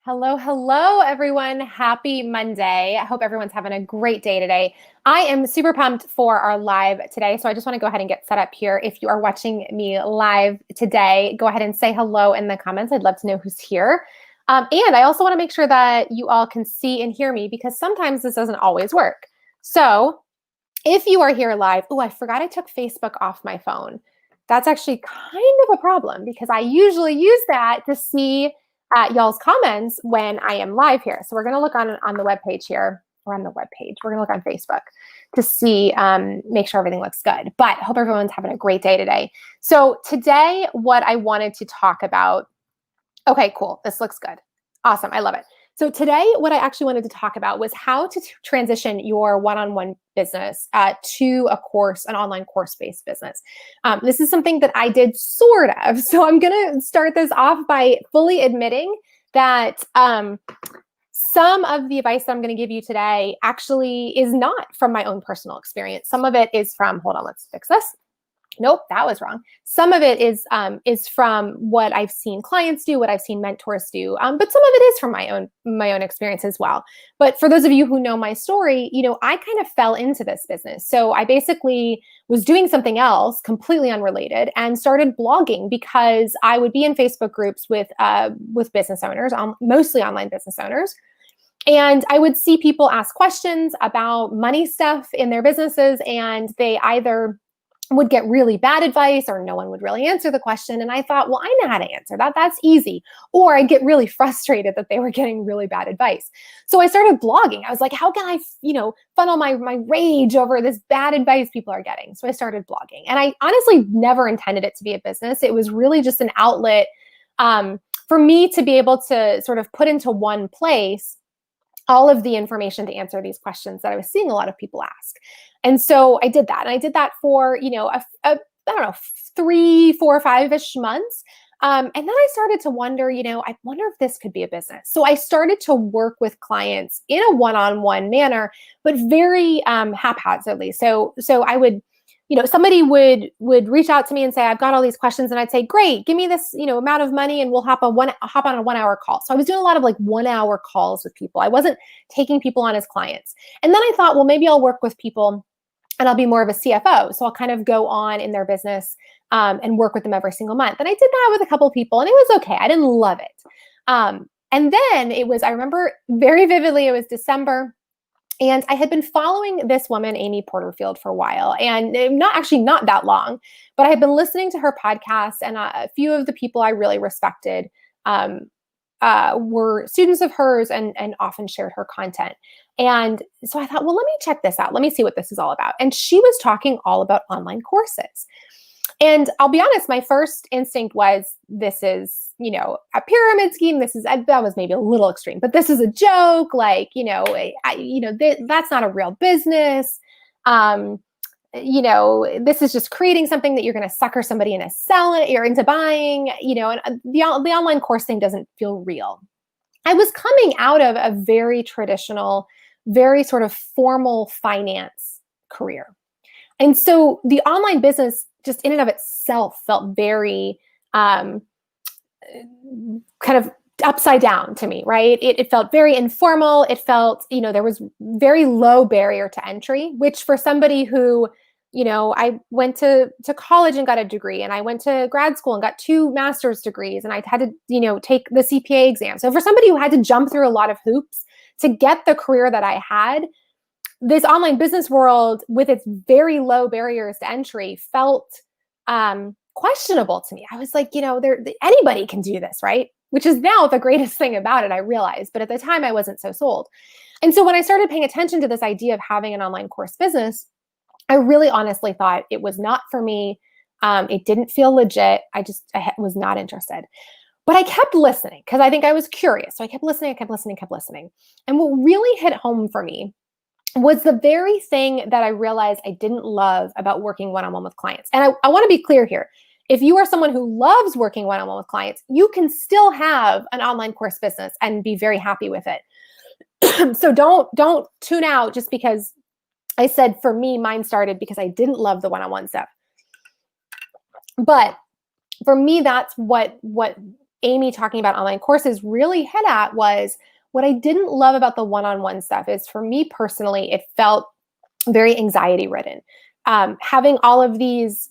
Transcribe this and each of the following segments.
Hello, hello, everyone. Happy Monday. I hope everyone's having a great day today. I am super pumped for our live today. So I just want to go ahead and get set up here. If you are watching me live today, go ahead and say hello in the comments. I'd love to know who's here. And I also want to make sure that you all can see and hear me because sometimes this doesn't always work. So if you are here live, oh, I forgot I took Facebook off my phone. That's actually kind of a problem because I usually use that to see y'all's comments when I am live here. So we're going to look on the web page here, or on the web page. We're going to look on Facebook to see, make sure everything looks good. But I hope everyone's having a great day today. So today, what I wanted to talk about, okay, cool. This looks good. Awesome. I love it. So today, what I actually wanted to talk about was how to transition your one-on-one business to an online course-based business. This is something that I did sort of. So I'm going to start this off by fully admitting that some of the advice that I'm going to give you today actually is not from my own personal experience. Some of it is from, hold on, let's fix this. Nope, that was wrong. Some of it is from what I've seen clients do, what I've seen mentors do, but some of it is from my own experience as well. But for those of you who know my story, I kind of fell into this business. So I basically was doing something else completely unrelated and started blogging because I would be in Facebook groups with business owners, mostly online business owners. And I would see people ask questions about money stuff in their businesses, and they either would get really bad advice or no one would really answer the question. And I thought, well, I know how to answer that. That's easy. Or I'd get really frustrated that they were getting really bad advice. So I started blogging. I was like, how can I, funnel my rage over this bad advice people are getting? So I started blogging. And I honestly never intended it to be a business. It was really just an outlet for me to be able to sort of put into one place all of the information to answer these questions that I was seeing a lot of people ask. And so I did that. And I did that for, I don't know, 3, 4, 5-ish months. And then I started to wonder, I wonder if this could be a business. So I started to work with clients in a one-on-one manner, but very haphazardly. So I would, somebody would reach out to me and say, I've got all these questions. And I'd say, great, give me this, amount of money and we'll hop on a 1-hour call. So I was doing a lot of 1-hour calls with people. I wasn't taking people on as clients. And then I thought, well, maybe I'll work with people and I'll be more of a CFO. So I'll kind of go on in their business and work with them every single month. And I did that with a couple of people and it was okay. I didn't love it. And then I remember very vividly, it was December. And I had been following this woman, Amy Porterfield, for a while, and not that long, but I had been listening to her podcast, and a few of the people I really respected were students of hers and often shared her content. And so I thought, well, let me check this out. Let me see what this is all about. And she was talking all about online courses. And I'll be honest, my first instinct was, this is, a pyramid scheme. That was maybe a little extreme, but this is a joke. That's not a real business. This is just creating something that you're going to sucker somebody into into buying, and the online course thing doesn't feel real. I was coming out of a very traditional, very sort of formal finance career. And so the online business just in and of itself felt very kind of upside down to me, right? It felt very informal. It felt, there was very low barrier to entry, which for somebody who, I went to college and got a degree, and I went to grad school and got 2 master's degrees, and I had to, take the CPA exam. So for somebody who had to jump through a lot of hoops to get the career that I had, this online business world with its very low barriers to entry felt questionable to me. I was like, anybody can do this, right? Which is now the greatest thing about it, I realized. But at the time, I wasn't so sold. And so when I started paying attention to this idea of having an online course business, I really honestly thought it was not for me. It didn't feel legit. I was not interested. But I kept listening because I think I was curious. So I kept listening. And what really hit home for me was the very thing that I realized I didn't love about working one-on-one with clients. And I want to be clear here. If you are someone who loves working one-on-one with clients, you can still have an online course business and be very happy with it. So don't tune out just because I said for me, mine started because I didn't love the one-on-one stuff. But for me, that's what Amy talking about online courses really hit at was what I didn't love about the one-on-one stuff is, for me personally, it felt very anxiety ridden. Having all of these,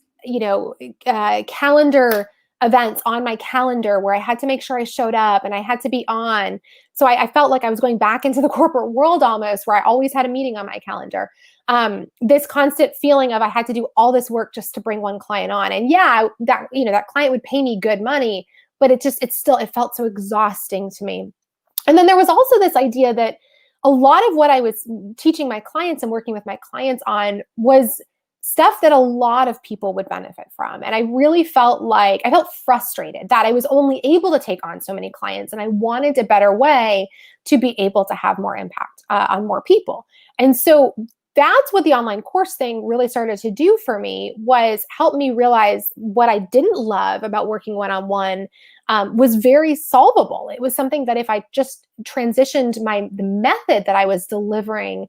calendar events on my calendar where I had to make sure I showed up and I had to be on. So I felt like I was going back into the corporate world almost, where I always had a meeting on my calendar. This constant feeling of I had to do all this work just to bring one client on. And yeah, that client would pay me good money, but it felt so exhausting to me. And then there was also this idea that a lot of what I was teaching my clients and working with my clients on was stuff that a lot of people would benefit from. And I really felt frustrated that I was only able to take on so many clients, and I wanted a better way to be able to have more impact on more people. And so that's what the online course thing really started to do for me, was help me realize what I didn't love about working one-on-one was very solvable. It was something that if I just transitioned the method that I was delivering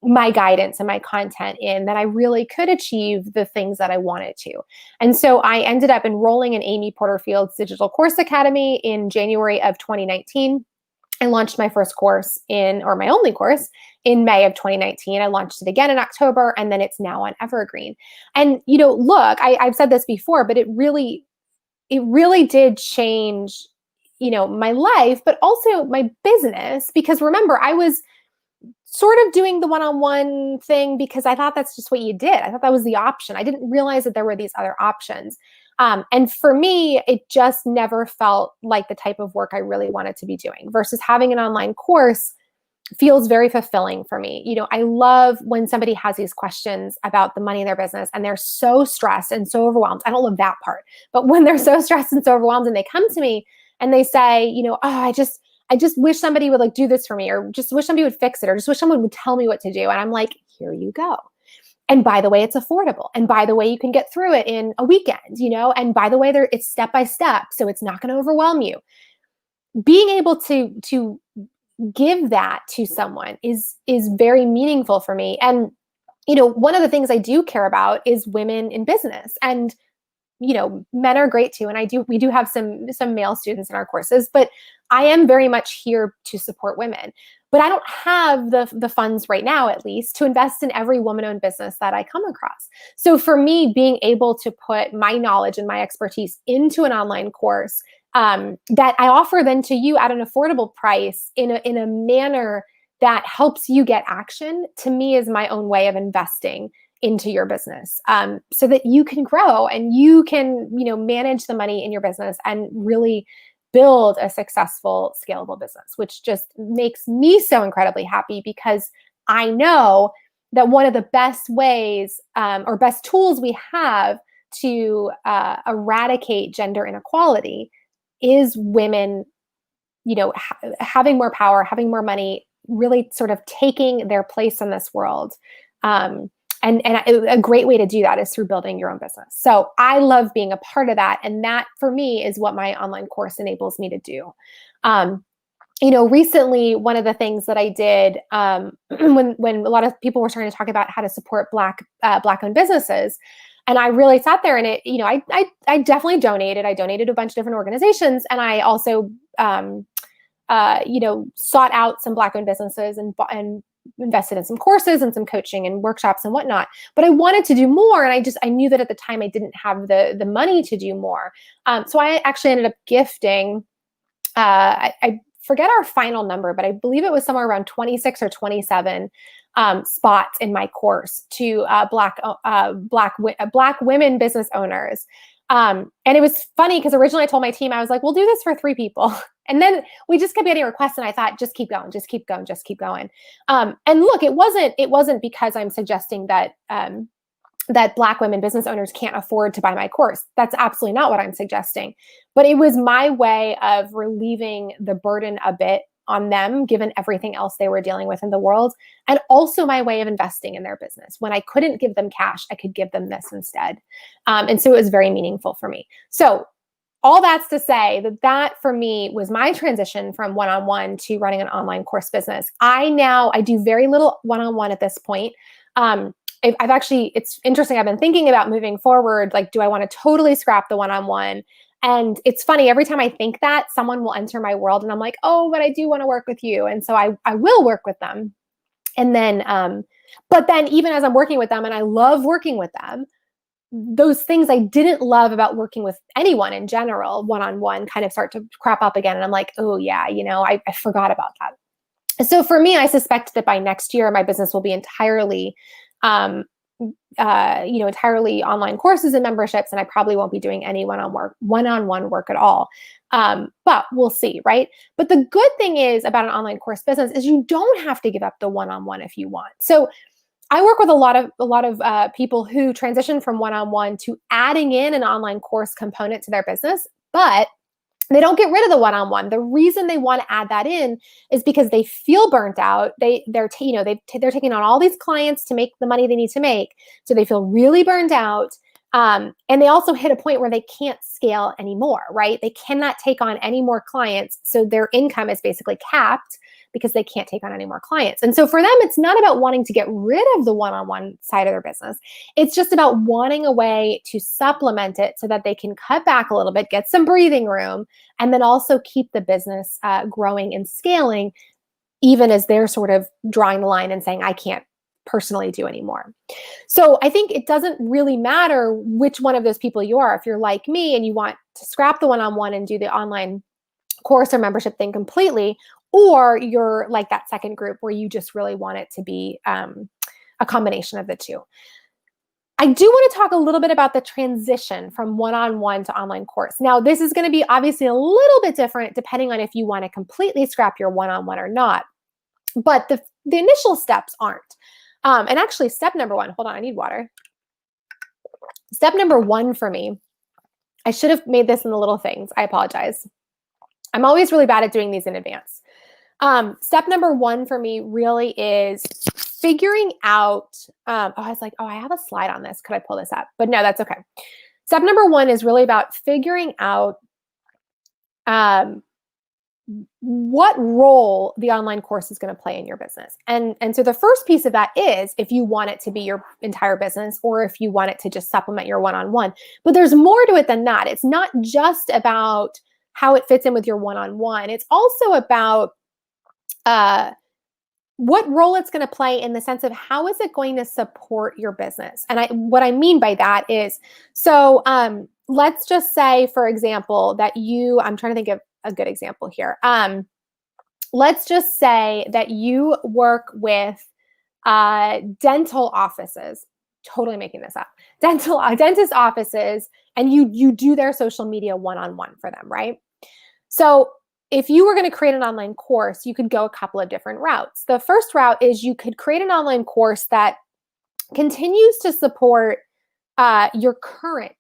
my guidance and my content in, that I really could achieve the things that I wanted to. And so I ended up enrolling in Amy Porterfield's Digital Course Academy in January of 2019. I launched my first course my only course in May of 2019. I launched it again in October, and then it's now on Evergreen. And, look, I've said this before, but it really did change, my life, but also my business, because remember, I was sort of doing the one-on-one thing because I thought that's just what you did. I thought that was the option. I didn't realize that there were these other options. And for me, it just never felt like the type of work I really wanted to be doing, versus having an online course feels very fulfilling for me. I love when somebody has these questions about the money in their business and they're so stressed and so overwhelmed. I don't love that part, but when they're so stressed and so overwhelmed and they come to me and they say, I just wish somebody would do this for me, or just wish somebody would fix it, or just wish someone would tell me what to do. And I'm like, here you go. And by the way, it's affordable. And by the way, you can get through it in a weekend, and by the way, it's step by step. So it's not going to overwhelm you. Being able to give that to someone is very meaningful for me. And, one of the things I do care about is women in business. And men are great too. And we do have some male students in our courses, but I am very much here to support women. But I don't have the funds right now, at least, to invest in every woman-owned business that I come across. So for me, being able to put my knowledge and my expertise into an online course that I offer then to you at an affordable price in a manner that helps you get action, to me is my own way of investing into your business, so that you can grow and you can, manage the money in your business and really build a successful, scalable business, which just makes me so incredibly happy, because I know that one of the best ways or best tools we have to eradicate gender inequality is women, having more power, having more money, really sort of taking their place in this world. And a great way to do that is through building your own business. So I love being a part of that. And that for me is what my online course enables me to do. Recently, one of the things that I did when a lot of people were starting to talk about how to support Black-owned businesses, and I really sat there and I definitely donated. I donated to a bunch of different organizations, and I also sought out some Black-owned businesses and invested in some courses and some coaching and workshops and whatnot. But I wanted to do more. And I knew that at the time I didn't have the money to do more. So I actually ended up gifting, I forget our final number, but I believe it was somewhere around 26 or 27 spots in my course to Black women business owners. And it was funny because originally I told my team, I was like, we'll do this for 3 people. And then we just kept getting requests, and I thought, just keep going, just keep going, just keep going. And look, it wasn't because I'm suggesting that that Black women business owners can't afford to buy my course. That's absolutely not what I'm suggesting. But it was my way of relieving the burden a bit on them, given everything else they were dealing with in the world, and also my way of investing in their business. When I couldn't give them cash, I could give them this instead. And so it was very meaningful for me. So all that's to say that for me was my transition from one-on-one to running an online course business. I do very little one-on-one at this point. It's interesting. I've been thinking about moving forward. Like, do I want to totally scrap the one-on-one And it's funny, every time I think that, someone will enter my world and I'm like, oh, but I do want to work with you. And so I will work with them. And then, but then even as I'm working with them and I love working with them, those things I didn't love about working with anyone in general, one-on-one, kind of start to crop up again. And I'm like, oh yeah, I forgot about that. So for me, I suspect that by next year, my business will be entirely, entirely online courses and memberships, and I probably won't be doing any one-on-one work at all. But we'll see, right? But the good thing is about an online course business is you don't have to give up the one-on-one if you want. So I work with a lot of people who transition from one-on-one to adding in an online course component to their business, but they don't get rid of the one-on-one. The reason they want to add that in is because they feel burnt out. They're taking on all these clients to make the money they need to make, so they feel really burned out. And they also hit a point where they can't scale anymore, right? They cannot take on any more clients, so their income is basically capped because they can't take on any more clients. And so for them, it's not about wanting to get rid of the one-on-one side of their business. It's just about wanting a way to supplement it so that they can cut back a little bit, get some breathing room, and then also keep the business growing and scaling, even as they're sort of drawing the line and saying, I can't personally do anymore. So I think it doesn't really matter which one of those people you are. If you're like me and you want to scrap the one-on-one and do the online course or membership thing completely, or you're like that second group where you just really want it to be a combination of the two. I do want to talk a little bit about the transition from one-on-one to online course. Now, this is going to be obviously a little bit different depending on if you want to completely scrap your one-on-one or not, but the initial steps aren't. And actually, step number one, hold on, I need water. Step number one for me, I should have made this in the little things. I apologize. I'm always really bad at doing these in advance. Step number one for me really is figuring out, I was like, oh, I have a slide on this. Could I pull this up? But no, that's okay. Step number one is really about figuring out what role the online course is going to play in your business. And so the first piece of that is if you want it to be your entire business or if you want it to just supplement your one-on-one. But there's more to it than that. It's not just about how it fits in with your one-on-one. It's also about what role it's going to play in the sense of how is it going to support your business. And what I mean by that is, so let's just say, for example, that I'm trying to think of a good example here. Let's just say that you work with dental offices, totally making this up, dentist offices, and you do their social media one-on-one for them, right? So if you were going to create an online course, you could go a couple of different routes. The first route is you could create an online course that continues to support your current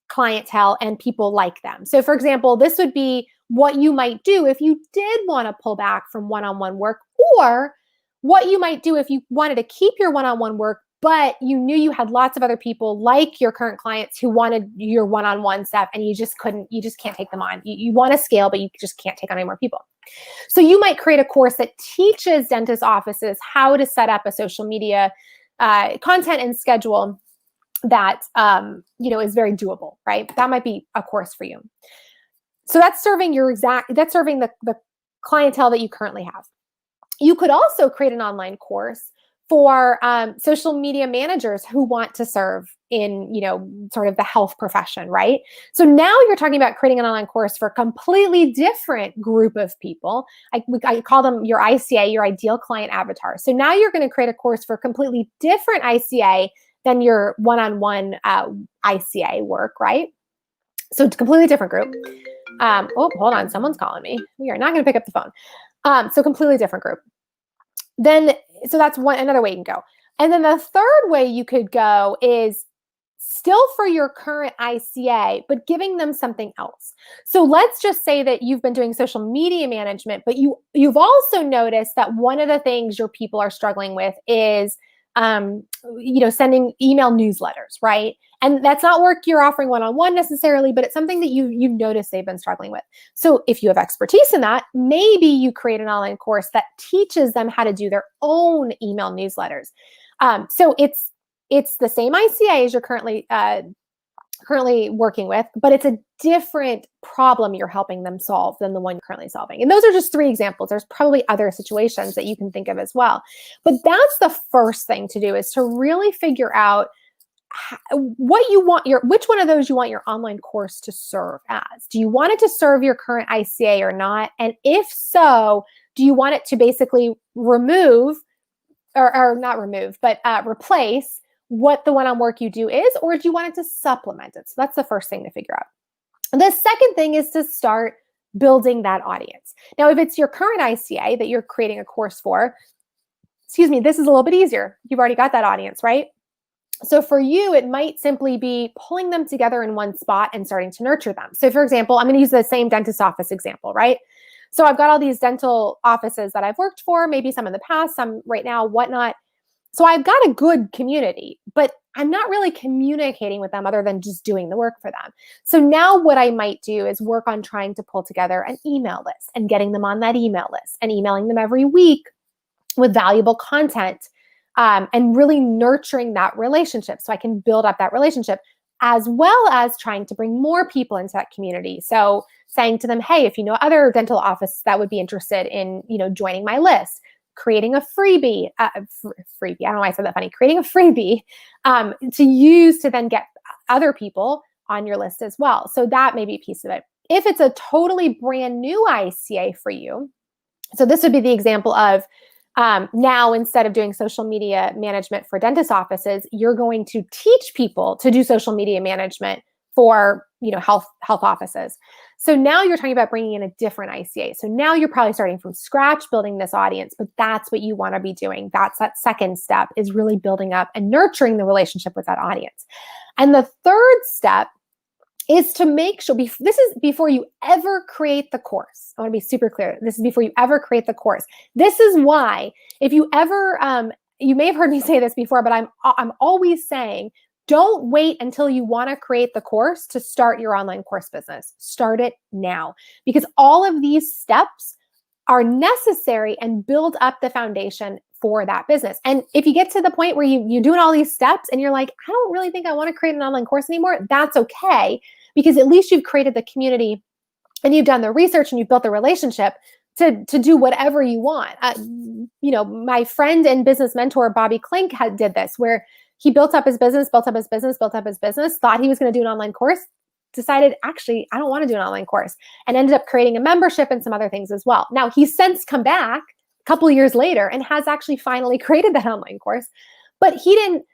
clientele and people like them. So for example, this would be what you might do if you did want to pull back from one-on-one work, or what you might do if you wanted to keep your one-on-one work, but you knew you had lots of other people like your current clients who wanted your one-on-one stuff and you just can't take them on. You want to scale, but you just can't take on any more people. So you might create a course that teaches dentist offices how to set up a social media content and schedule that is very doable, right? That might be a course for you. So that's serving the clientele that you currently have. You could also create an online course for social media managers who want to serve in, sort of the health profession, right? So now you're talking about creating an online course for a completely different group of people. I call them your ICA, your ideal client avatar. So now you're going to create a course for a completely different ICA than your one-on-one ICA work, right? So it's a completely different group. Oh, hold on, someone's calling me. We are not going to pick up the phone. So completely different group. So that's another way you can go. And then the third way you could go is still for your current ICA, but giving them something else. So let's just say that you've been doing social media management, but you've also noticed that one of the things your people are struggling with is sending email newsletters, right? And that's not work you're offering one-on-one necessarily, but it's something that you've noticed they've been struggling with. So if you have expertise in that, maybe you create an online course that teaches them how to do their own email newsletters. So it's the same ICA as you're currently currently working with, but it's a different problem you're helping them solve than the one you're currently solving. And those are just 3 examples. There's probably other situations that you can think of as well. But that's the first thing to do, is to really figure out what you want which one of those you want your online course to serve as. Do you want it to serve your current ICA or not? And if so, do you want it to basically remove or not remove, but replace what the one-on-work you do is, or do you want it to supplement it? So that's the first thing to figure out. The second thing is to start building that audience. Now, if it's your current ICA that you're creating a course for, this is a little bit easier. You've already got that audience, right? So for you, it might simply be pulling them together in one spot and starting to nurture them. So for example, I'm going to use the same dentist office example, right? So I've got all these dental offices that I've worked for, maybe some in the past, some right now, whatnot. So I've got a good community, but I'm not really communicating with them other than just doing the work for them. So now what I might do is work on trying to pull together an email list and getting them on that email list and emailing them every week with valuable content, and really nurturing that relationship so I can build up that relationship, as well as trying to bring more people into that community. So saying to them, hey, if you know other dental offices that would be interested in, joining my list, creating a freebie, I don't know why I said that funny, creating a freebie to use to then get other people on your list as well. So that may be a piece of it. If it's a totally brand new ICA for you, so this would be the example of now, instead of doing social media management for dentist offices, you're going to teach people to do social media management for, health offices. So now you're talking about bringing in a different ICA. So now you're probably starting from scratch, building this audience, but that's what you want to be doing. That's that second step, is really building up and nurturing the relationship with that audience. And the third step is to make sure, this is before you ever create the course. I want to be super clear. This is before you ever create the course. This is why, if you ever, you may have heard me say this before, but I'm always saying, don't wait until you want to create the course to start your online course business. Start it now, because all of these steps are necessary and build up the foundation for that business. And if you get to the point where you're doing all these steps and you're like, I don't really think I want to create an online course anymore, that's okay, because at least you've created the community and you've done the research and you've built the relationship to do whatever you want. My friend and business mentor, Bobby Klink, did this, where he built up his business, thought he was going to do an online course, decided, actually, I don't want to do an online course, and ended up creating a membership and some other things as well. Now, he's since come back a couple of years later and has actually finally created that online course, but he didn't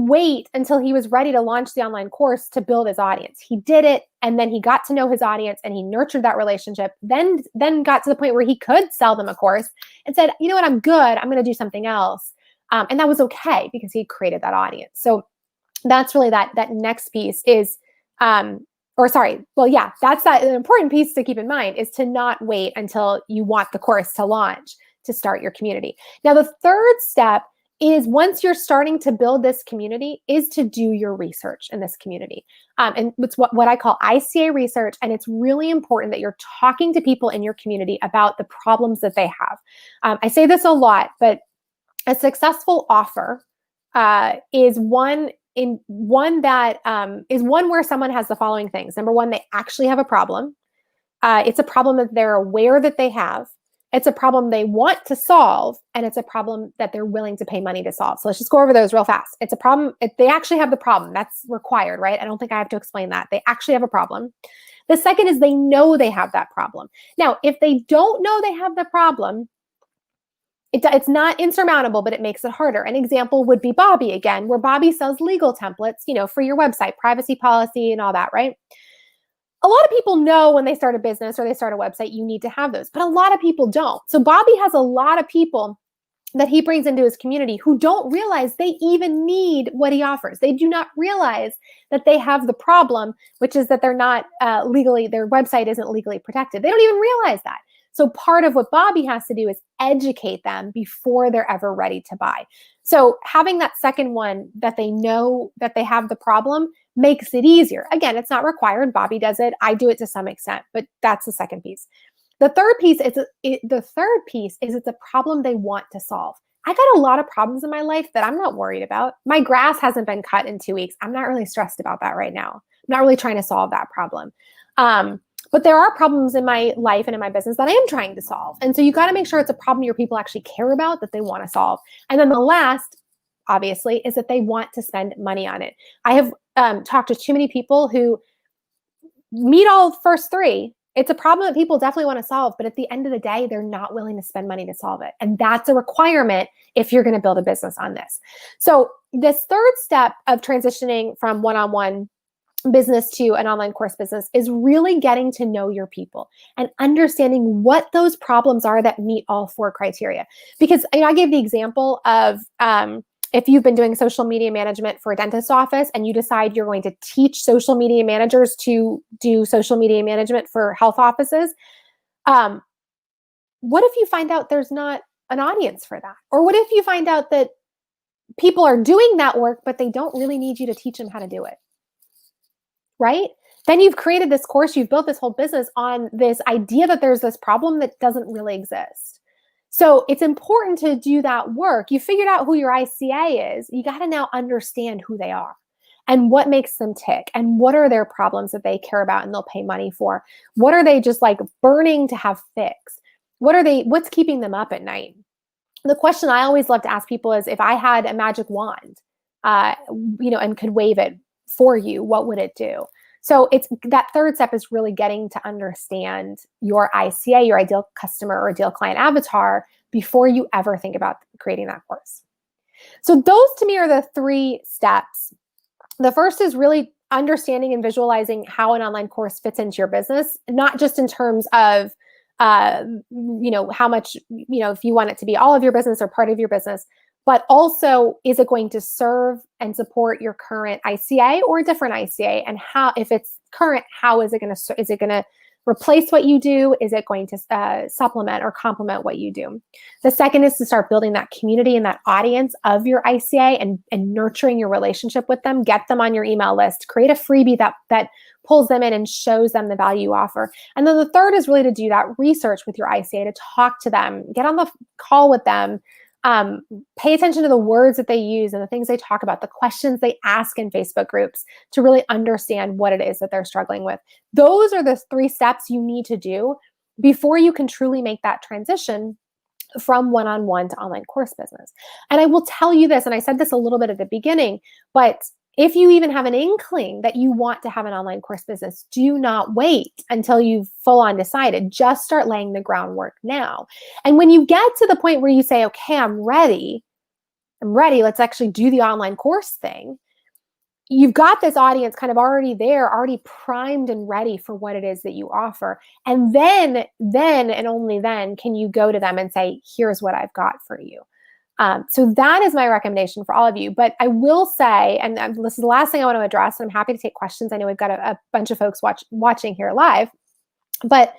wait until he was ready to launch the online course to build his audience. He did it, and then he got to know his audience and he nurtured that relationship, then got to the point where he could sell them a course and said, you know what, I'm good, I'm going to do something else. And that was okay, because he created that audience. So that's really that next piece is, that's that an important piece to keep in mind, is to not wait until you want the course to launch to start your community. Now, the third step is, once you're starting to build this community, is to do your research in this community. And it's what I call ICA research. And it's really important that you're talking to people in your community about the problems that they have. I say this a lot, but a successful offer is one where someone has the following things. Number one, they actually have a problem. It's a problem that they're aware that they have. It's a problem they want to solve, and it's a problem that they're willing to pay money to solve. So let's just go over those real fast. It's a problem. They actually have the problem. That's required, right? I don't think I have to explain that. They actually have a problem. The second is they know they have that problem. Now, if they don't know they have the problem, it's not insurmountable, but it makes it harder. An example would be Bobby again, where Bobby sells legal templates, for your website, privacy policy and all that, right? A lot of people know when they start a business or they start a website, you need to have those, but a lot of people don't. So Bobby has a lot of people that he brings into his community who don't realize they even need what he offers. They do not realize that they have the problem, which is that they're not their website isn't legally protected. They don't even realize that. So part of what Bobby has to do is educate them before they're ever ready to buy. So having that second one, that they know that they have the problem, makes it easier. Again, it's not required. Bobby does it. I do it to some extent, but that's the second piece. The third piece is it's a problem they want to solve. I got a lot of problems in my life that I'm not worried about. My grass hasn't been cut in 2 weeks. I'm not really stressed about that right now. I'm not really trying to solve that problem. But there are problems in my life and in my business that I am trying to solve. And so you got to make sure it's a problem your people actually care about, that they want to solve. And then the last, obviously, is that they want to spend money on it. I have talked to too many people who meet all the first three. It's a problem that people definitely want to solve, but at the end of the day, they're not willing to spend money to solve it. And that's a requirement if you're going to build a business on this. So this third step of transitioning from one-on-one business to an online course business is really getting to know your people and understanding what those problems are that meet all four criteria. Because I gave the example of if you've been doing social media management for a dentist's office and you decide you're going to teach social media managers to do social media management for health offices, what if you find out there's not an audience for that? Or what if you find out that people are doing that work, but they don't really need you to teach them how to do it? Right? Then you've created this course, you've built this whole business on this idea that there's this problem that doesn't really exist. So it's important to do that work. You figured out who your ICA is. You got to now understand who they are and what makes them tick and what are their problems that they care about and they'll pay money for. What are they just like burning to have fixed? What's keeping them up at night? The question I always love to ask people is, if I had a magic wand, and could wave it for you, what would it do? So it's that third step is really getting to understand your ICA, your ideal customer or ideal client avatar, before you ever think about creating that course. So those to me are the three steps. The first is really understanding and visualizing how an online course fits into your business, not just in terms of how much, if you want it to be all of your business or part of your business, but also, is it going to serve and support your current ICA or a different ICA? And how, if it's current, how is it going to replace what you do? Is it going to supplement or complement what you do? The second is to start building that community and that audience of your ICA and nurturing your relationship with them. Get them on your email list. Create a freebie that pulls them in and shows them the value you offer. And then the third is really to do that research with your ICA, to talk to them, get on the call with them. Pay attention to the words that they use and the things they talk about, the questions they ask in Facebook groups, to really understand what it is that they're struggling with. Those are the three steps you need to do before you can truly make that transition from one-on-one to online course business. And I will tell you this, and I said this a little bit at the beginning, but if you even have an inkling that you want to have an online course business, do not wait until you've full on decided. Just start laying the groundwork now. And when you get to the point where you say, okay, I'm ready, let's actually do the online course thing, you've got this audience kind of already there, already primed and ready for what it is that you offer. And then and only then can you go to them and say, here's what I've got for you. So that is my recommendation for all of you. But I will say, and this is the last thing I want to address, and I'm happy to take questions. I know we've got a bunch of folks watching here live. But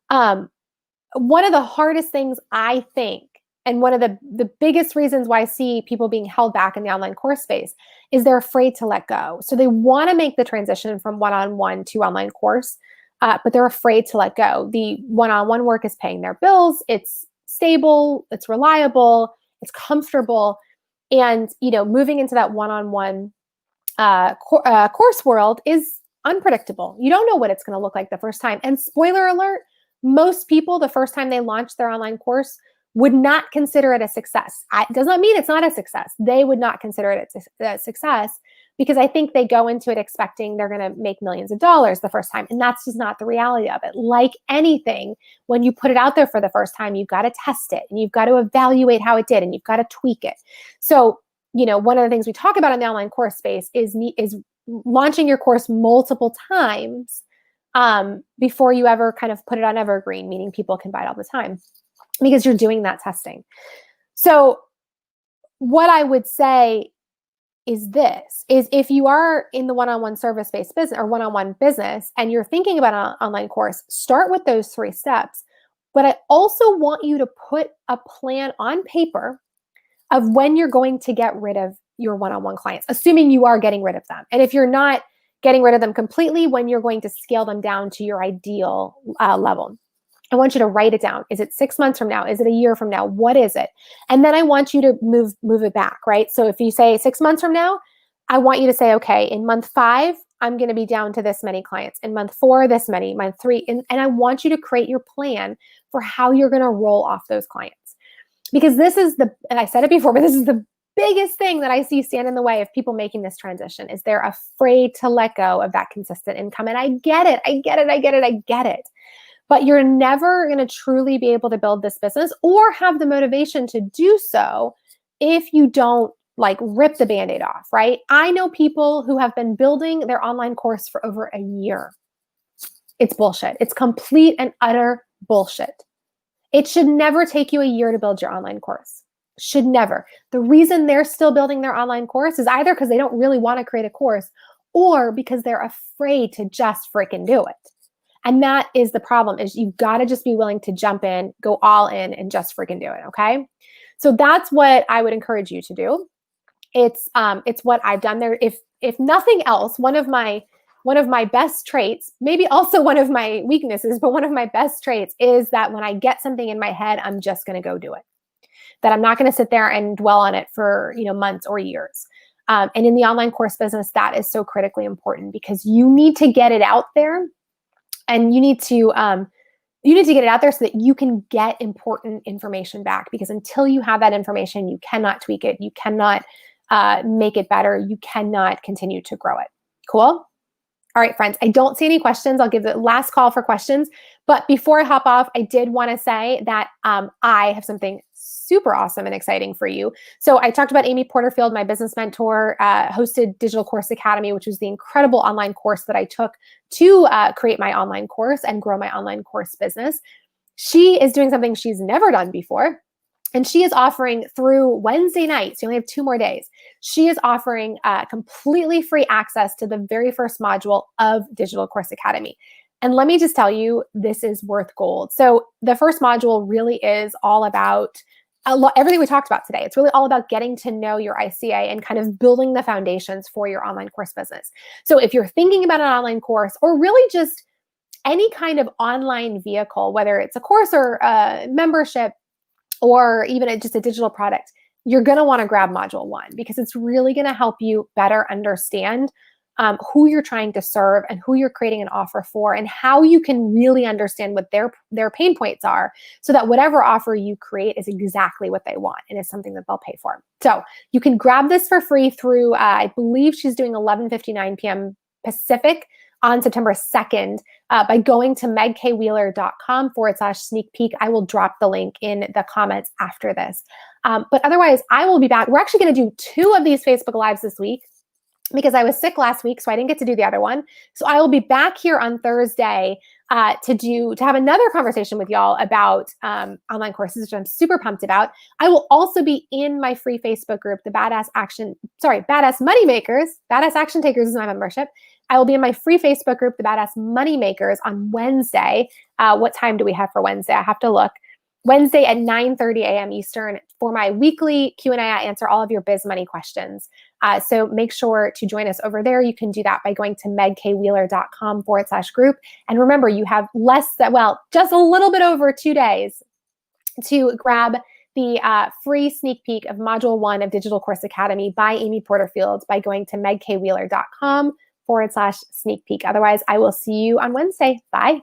one of the hardest things I think, and one of the biggest reasons why I see people being held back in the online course space, is they're afraid to let go. So they want to make the transition from one-on-one to online course, but they're afraid to let go. The one-on-one work is paying their bills. It's stable. It's reliable. It's comfortable. And, moving into that one-on-one course world is unpredictable. You don't know what it's going to look like the first time. And spoiler alert, most people, the first time they launch their online course, would not consider it a success. It does not mean it's not a success. They would not consider it a success, because I think they go into it expecting they're going to make millions of dollars the first time. And that's just not the reality of it. Like anything, when you put it out there for the first time, you've got to test it and you've got to evaluate how it did and you've got to tweak it. So, one of the things we talk about in the online course space is launching your course multiple times before you ever kind of put it on evergreen, meaning people can buy it all the time, because you're doing that testing. So what I would say is if you are in the one-on-one service-based business or one-on-one business and you're thinking about an online course, start with those three steps. But I also want you to put a plan on paper of when you're going to get rid of your one-on-one clients, assuming you are getting rid of them. And if you're not getting rid of them completely, when you're going to scale them down to your ideal level. I want you to write it down. Is it 6 months from now? Is it a year from now? What is it? And then I want you to move it back, right? So if you say 6 months from now, I want you to say, okay, in month 5, I'm going to be down to this many clients. In month 4, this many. Month 3, and I want you to create your plan for how you're going to roll off those clients. Because this is and I said it before, but this is the biggest thing that I see stand in the way of people making this transition is they're afraid to let go of that consistent income. And I get it. But you're never going to truly be able to build this business or have the motivation to do so if you don't like rip the Band-Aid off, right? I know people who have been building their online course for over a year. It's bullshit. It's complete and utter bullshit. It should never take you a year to build your online course. Should never. The reason they're still building their online course is either because they don't really want to create a course or because they're afraid to just freaking do it. And that is the problem, is you've got to just be willing to jump in, go all in, and just freaking do it, okay? So that's what I would encourage you to do. It's what I've done there. If nothing else, one of my best traits, maybe also one of my weaknesses, but one of my best traits is that when I get something in my head, I'm just going to go do it. That I'm not going to sit there and dwell on it for months or years. And in the online course business, that is so critically important because you need to get it out there, and you need to get it out there so that you can get important information back. Because until you have that information, you cannot tweak it, you cannot make it better, you cannot continue to grow it. Cool. All right, friends, I don't see any questions. I'll give the last call for questions. But before I hop off, I did want to say that I have something super awesome and exciting for you. So I talked about Amy Porterfield, my business mentor, hosted Digital Course Academy, which was the incredible online course that I took to create my online course and grow my online course business. She is doing something she's never done before. And she is offering through Wednesday night, so you only have 2 more days, she is offering completely free access to the very first module of Digital Course Academy. And let me just tell you, this is worth gold. So the first module really is all about everything we talked about today. It's really all about getting to know your ICA and kind of building the foundations for your online course business. So if you're thinking about an online course or really just any kind of online vehicle, whether it's a course or a membership, or even just a digital product, you're going to want to grab module 1 because it's really going to help you better understand who you're trying to serve and who you're creating an offer for, and how you can really understand what their pain points are, so that whatever offer you create is exactly what they want and is something that they'll pay for. So you can grab this for free through, I believe she's doing 11:59 p.m. Pacific on September 2nd by going to megkwheeler.com/sneak peek. I will drop the link in the comments after this. But otherwise, I will be back. We're actually going to do 2 of these Facebook Lives this week because I was sick last week, so I didn't get to do the other one. So I will be back here on Thursday to have another conversation with y'all about online courses, which I'm super pumped about. I will also be in my free Facebook group, the Badass Moneymakers. Badass Action Takers is my membership. I will be in my free Facebook group, the Badass Moneymakers, on Wednesday. What time do we have for Wednesday? I have to look. Wednesday at 9:30 a.m. Eastern for my weekly Q&A. I answer all of your biz money questions. So make sure to join us over there. You can do that by going to megkwheeler.com/group. And remember, you have just a little bit over 2 days to grab the free sneak peek of Module 1 of Digital Course Academy by Amy Porterfield by going to megkwheeler.com/sneak peek. Otherwise, I will see you on Wednesday. Bye.